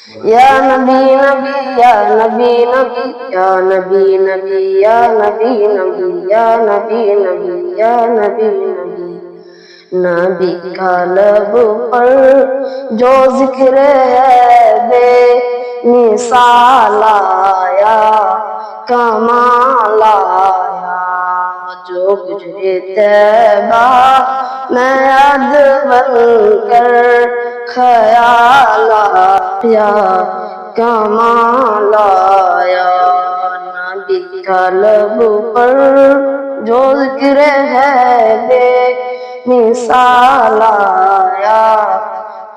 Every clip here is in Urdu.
یا نبی نبی یا نبی نبی یا نبی نبی یا نبی نبی یا نبی نبی یا نبی نبی نبی کا لب پر جو ذکر ہے بے مثال آیا کمال آیا جو گزرے طیبہ میں یاد بن کر خیال آیا کمال آیا نبی کا لب پر جو ذکر ہے بے مثال آیا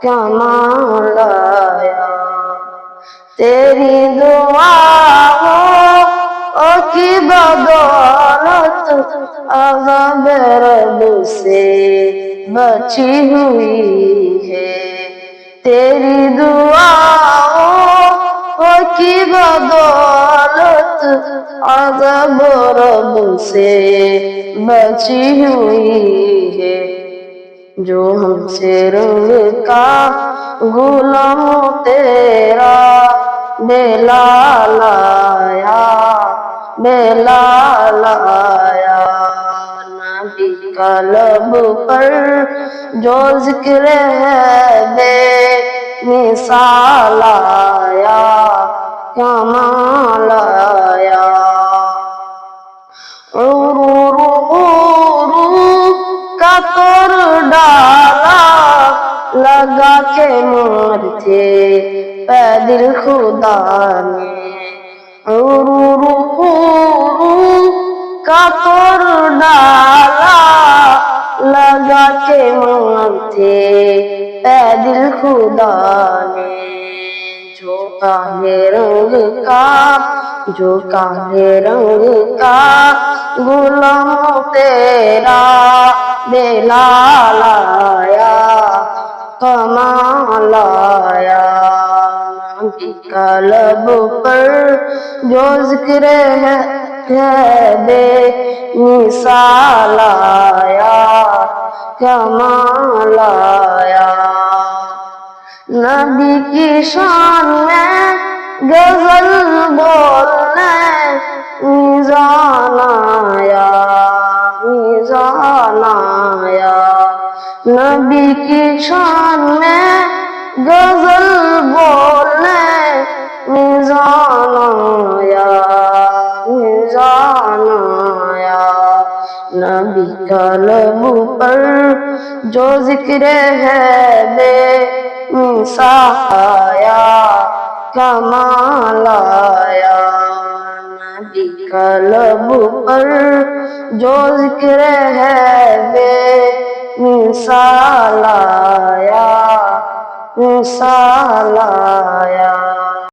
کمال آیا تیری دعاؤں کی بدولت عذاب رب سے بچی ہوئی ہے تیری دعاؤں کی بدولت عذاب رب سے بچی ہوئی ہے جو ہم سے رنگ کا غلام تیرا بلال آیا بلال آیا نبی کا لب پر جو ذکر ہے بے مثال آیا کمال آیا کا توڑ ڈالا لگا کے مارتے پہ دل خدا نے کا توڑ ڈالا لگا کے مارتے پہ دل خدا نے جو کالے رنگ کا غلام تیرا بلال آیا کمال آیا نبی کا لب پر جو ذکر ہے بے مثال آیا کمال آیا نبی کی شان میں غزل بولنے میزان آیا میزان آیا نبی کی شان میں غزل بولنے میزان آیا میزان آیا نبی کا لب پر جو ذکر ہے بے مثال آیا کمال آیا نبی کا لب پر جو ذکر ہے بے مثال آیا مثال آیا